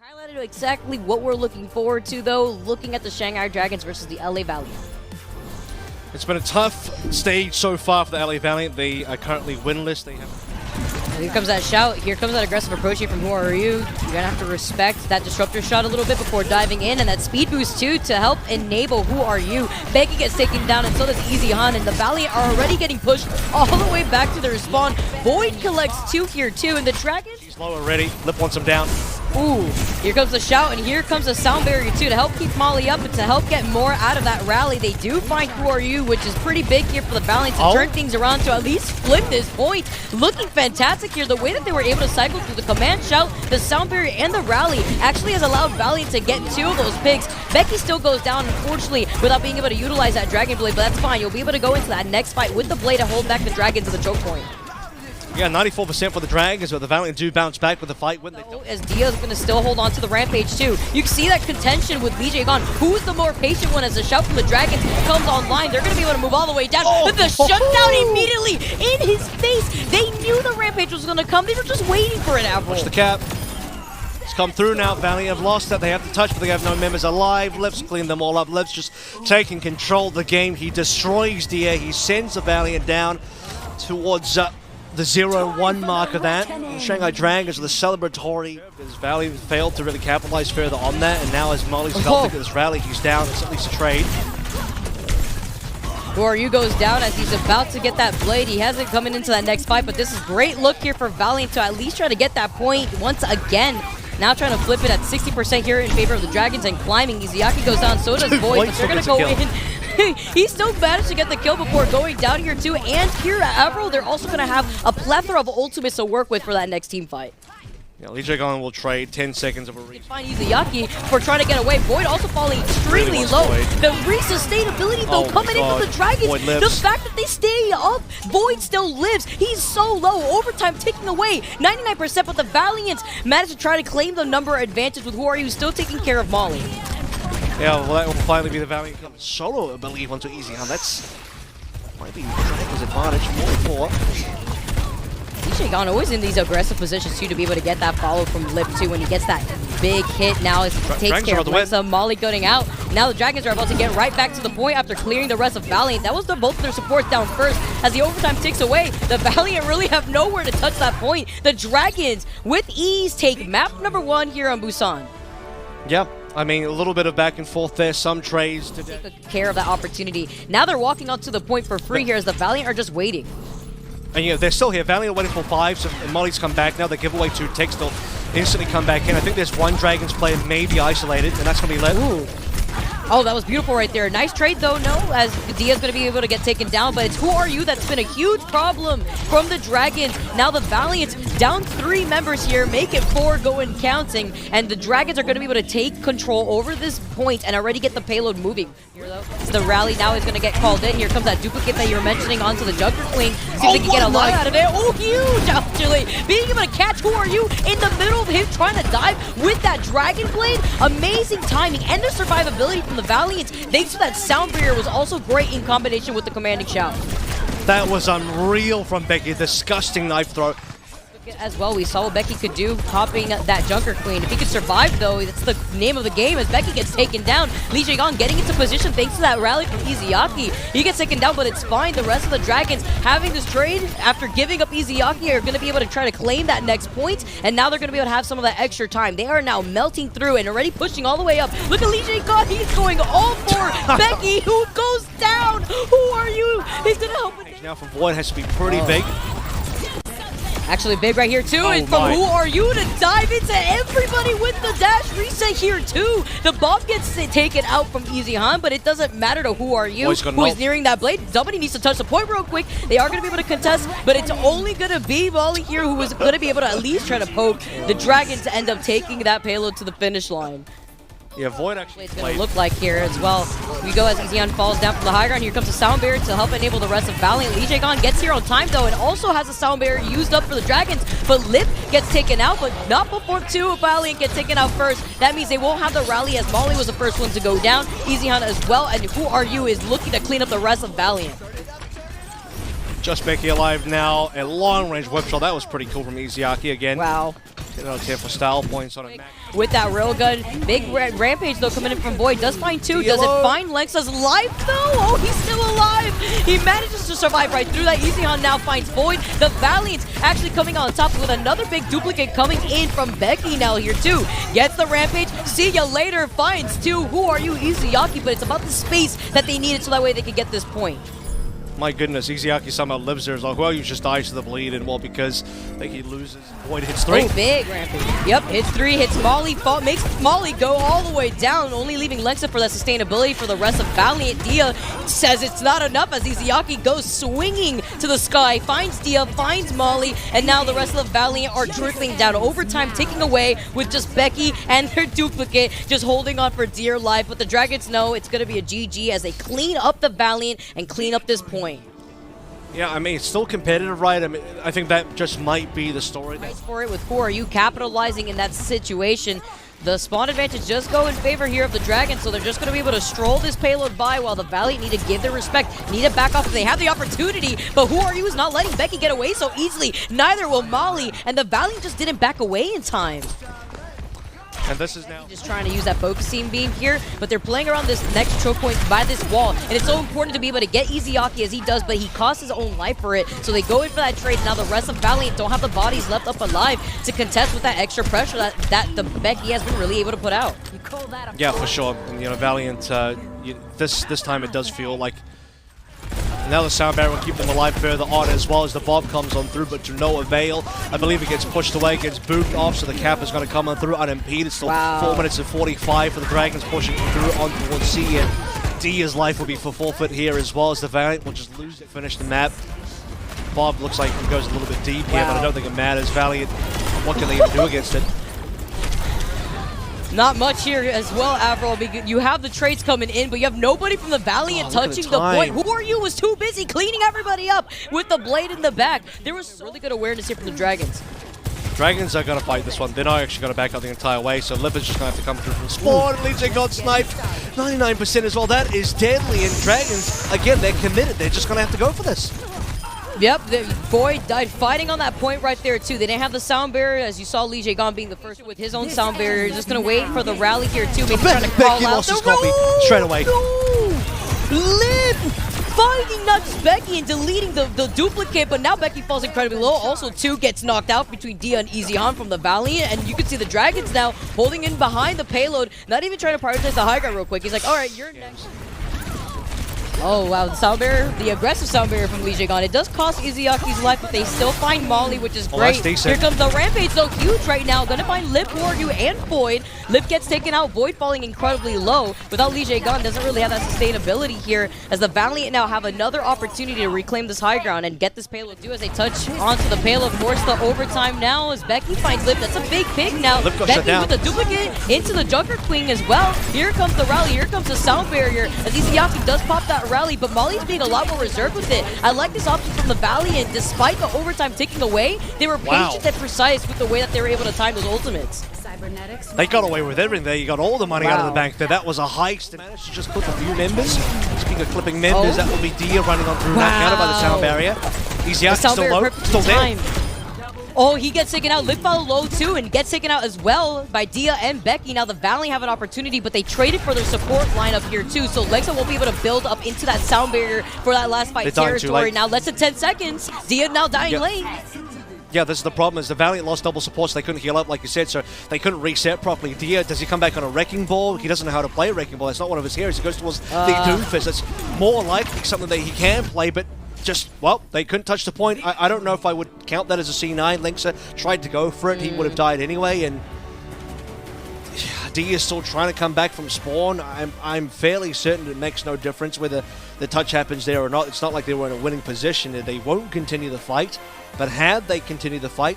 Highlighted exactly what we're looking forward to, though, looking at the Shanghai Dragons versus the LA Valiant. It's been a tough stage so far for the LA Valiant. They are currently winless. They have. Here comes that shout. Here comes that aggressive approach here from Who Are You. You're going to have to respect that disruptor shot a little bit before diving in, and that speed boost too to help enable Who Are You. Becky gets taken down, and so does Easy Han, and the Valiant are already getting pushed all the way back to their spawn. Void collects 2 here too, and the Dragons... She's low already. Lip wants him down. Ooh, here comes the shout, and here comes the sound barrier too to help keep Molly up and to help get more out of that rally. They do find Who Are You, which is pretty big here for the Valiant to turn things around to at least flip this point. Looking fantastic here. The way that they were able to cycle through the command shout, the sound barrier, and the rally actually has allowed Valiant to get 2 of those picks. Becky still goes down, unfortunately, without being able to utilize that Dragon Blade, but that's fine. You'll be able to go into that next fight with the Blade to hold back the Dragons to the choke point. Yeah, 94% for the Dragons, but the Valiant do bounce back with the fight when they don't. As Dia's going to still hold on to the Rampage too. You can see that contention with BJ gone. Who's the more patient one as the shout from the Dragons comes online? They're going to be able to move all the way down. But the shutdown immediately in his face. They knew the Rampage was going to come. They were just waiting for it, Apple. Push the cap. It's come through now. Valiant have lost that. They have to touch, but they have no members alive. Lips clean them all up. Lips just taking control of the game. He destroys Dia. He sends the Valiant down towards the 0-1 mark of that. Shanghai Dragons are the celebratory. As Valiant failed to really capitalize further on that, and now as Molly's felt to get this rally, he's down. It's at least a trade. Who Are You goes down as he's about to get that blade. He hasn't coming into that next fight, but this is great look here for Valiant to at least try to get that point once again. Now trying to flip it at 60% here in favor of the Dragons and climbing. Iziaki goes down, so does Void, but they're going to go in. He still managed to get the kill before going down here too, and here at Avro, they're also going to have a plethora of ultimates to work with for that next team fight. Yeah, Lee Jae-gon will trade 10 seconds of a reach. Find Iziaki for trying to get away. Void also falling extremely low. The resustainability though coming in from the Dragons. The fact that they stay up, Void still lives. He's so low. Overtime ticking away. 99%, but the Valiants managed to try to claim the number advantage with Who Are You still taking care of Molly. Yeah, well, that will finally be the Valiant coming solo, I believe, onto Easy Han. That's might be Dragon's advantage more for. Gone always in these aggressive positions too to be able to get that follow from Lip too when he gets that big hit. Now it takes care of Lisa, Molly going out. Now the Dragons are about to get right back to the point after clearing the rest of Valiant. That was both of their supports down first. As the overtime ticks away, the Valiant really have nowhere to touch that point. The Dragons with ease take map number 1 here on Busan. Yeah. I mean, a little bit of back and forth there, some trades to take care of that opportunity. Now they're walking onto the point for free here as the Valiant are just waiting. And they're still here. Valiant are waiting for 5, so Molly's come back now. They give away 2 ticks, they'll instantly come back in. I think there's 1 Dragons player maybe isolated, and that's going to be let. Ooh. Oh, that was beautiful right there. Nice trade though, no, as Dia's going to be able to get taken down, but it's Who Are You that's been a huge problem from the Dragons. Now the Valiants down 3 members here, make it 4 going counting, and the Dragons are going to be able to take control over this point and already get the payload moving. Here though, the rally now is going to get called in. Here comes that duplicate that you were mentioning onto the Junker Queen. See if they can get a lot out of it. Oh, huge actually. Being able to catch Who Are You in the middle of him trying to dive with that Dragon Blade. Amazing timing and the survivability from the Valiants, thanks to that sound barrier, was also great in combination with the commanding shout. That was unreal from Becky. Disgusting knife throw. As well, we saw what Becky could do popping that Junker Queen. If he could survive though, that's the name of the game as Becky gets taken down. Lee Jae-gon getting into position thanks to that rally from Iziaki. He gets taken down, but it's fine. The rest of the Dragons having this trade after giving up Iziaki are going to be able to try to claim that next point, and now they're going to be able to have some of that extra time. They are now melting through and already pushing all the way up. Look at Lee Jae-gon. He's going all for Becky, who goes down. Who Are You? He's going to help with it. Now from Void has to be pretty big. Actually big right here too, and from Who Are You to dive into everybody with the dash reset here too. The bomb gets taken out from Easy Han, but it doesn't matter to Who Are You, who is nearing that blade. Somebody needs to touch the point real quick. They are going to be able to contest, but it's only going to be Molly here who is going to be able to at least try to poke the Dragons to end up taking that payload to the finish line. Yeah, Void actually it's going to look like here as well. We go as Easy falls down from the high ground. Here comes the sound barrier to help enable the rest of Valiant. Lee Jae-gon gets here on time though, and also has a sound barrier used up for the Dragons. But Lip gets taken out, but not before 2 Valiant get taken out first. That means they won't have the rally as Molly was the first one to go down. Easy as well, and Who Are You is looking to clean up the rest of Valiant. Just Becky alive now. A long range whip shot. That was pretty cool from Iziaki again. Wow. Get out here for style points on it. With that railgun, big rampage though coming in from Void. Does find two. Does it find Lexa's life though? Oh, he's still alive. He manages to survive right through that. Easyhan now finds Void. The Valiant actually coming on top with another big duplicate coming in from Becky now here too. Gets the rampage. See ya later. Finds two. Who are you, Izuyaki? But it's about the space that they needed so that way they could get this point. My goodness, Izuyaki somehow lives there as well. You just dies to the bleed, and well, because I think he loses. Void hits 3. Oh, big rampage. Yep, hits 3, hits Molly, makes Molly go all the way down, only leaving Lexa for that sustainability for the rest of Valiant. Dia says it's not enough as Izuyaki goes swinging to the sky, finds Dia, finds Molly, and now the rest of the Valiant are trickling down. Overtime taking away with just Becky and their duplicate just holding on for dear life. But the Dragons know it's going to be a GG as they clean up the Valiant and clean up this point. Yeah, I mean, it's still competitive, right? I mean, I think that just might be the story. Nice for it with 4. Are you capitalizing in that situation? The spawn advantage does go in favor here of the Dragons, so they're just going to be able to stroll this payload by while the Valiant need to give their respect, need to back off if they have the opportunity, but Who Are You is not letting Becky get away so easily. Neither will Molly, and the Valiant just didn't back away in time. And this is now just trying to use that focusing beam here, but they're playing around this next choke point by this wall, and it's so important to be able to get Izuyaki as he does, but he costs his own life for it, so they go in for that trade. Now the rest of Valiant don't have the bodies left up alive to contest with that extra pressure that the Becky has been really able to put out. Yeah, for sure. And, you know, Valiant, this time it does feel like now the sound barrier will keep them alive further on, as well as the bomb comes on through, but to no avail. I believe it gets pushed away, gets booped off, so the cap is going to come on through unimpeded. Still 4 minutes and 45 for the Dragons, pushing through on towards C, and Dia's life will be for forfeit here, as well as the Valiant will just lose it, finish the map. Bob looks like he goes a little bit deep here, but I don't think it matters. Valiant, what can they even do against it? Not much here as well, Avril, because you have the trades coming in, but you have nobody from the Valiant touching the point. Who Are You was too busy cleaning everybody up with the blade in the back. There was really good awareness here from the Dragons. Dragons are going to fight this one. They're not actually going to back out the entire way, so Lip is just going to have to come through from spawn. Legion got sniped. 99% as well. That is deadly, and Dragons, again, they're committed. They're just going to have to go for this. Yep, the Void died fighting on that point right there too. They didn't have the sound barrier, as you saw Lee Jae-gon being the first with his own sound barrier. Just gonna wait for the rally here too. Maybe trying to crawl out. His copy straight away. Lip finding not just Becky and deleting the duplicate, but now Becky falls incredibly low. Also, 2 gets knocked out between Dia and Easyhan from the Valiant, and you can see the Dragons now holding in behind the payload, not even trying to prioritize the high ground real quick. He's like, all right, you're next. Oh wow, the sound barrier, the aggressive sound barrier from Lee Jae-gon. It does cost Izuyaki's life, but they still find Molly, which is great. Here comes the rampage, though, huge right now. Gonna find Lip, Who Are You, and Void. Lip gets taken out, Void falling incredibly low. Without Lee Jae-gon, doesn't really have that sustainability here, as the Valiant now have another opportunity to reclaim this high ground and get this payload due as they touch onto the payload. Force the overtime now as Becky finds Lip. That's a big pick now. Becky with the duplicate into the Junker Queen as well. Here comes the rally, here comes the sound barrier, as Izuyaki does pop that rally, but Molly's being a lot more reserved with it. I like this option from the Valiant. Despite the overtime ticking away, they were patient and precise with the way that they were able to time those ultimates. They got away with everything there. You got all the money out of the bank there. That was a heist. They managed to just clip a few members. Speaking of clipping members, that will be Dia running on through, knocked out by the sound barrier. Izuyaki still low, still there. Oh, he gets taken out. Lip fell low too and gets taken out as well by Dia and Becky. Now the Valiant have an opportunity, but they traded for their support lineup here too. So Lexa won't be able to build up into that sound barrier for that last fight territory. Now less than 10 seconds. Dia now dying late. Yeah, this is the problem, is the Valiant lost double support, so they couldn't heal up, like you said, so they couldn't reset properly. Dia, does he come back on a Wrecking Ball? He doesn't know how to play a Wrecking Ball. That's not one of his heroes. He goes towards the Doomfist. That's more likely something that he can play, but just, well, they couldn't touch the point. I don't know if I would count that as a C9. Linksa tried to go for it. He would have died anyway, and D is still trying to come back from spawn. I'm fairly certain it makes no difference whether the touch happens there or not. It's not like they were in a winning position. They won't continue the fight, but had they continued the fight,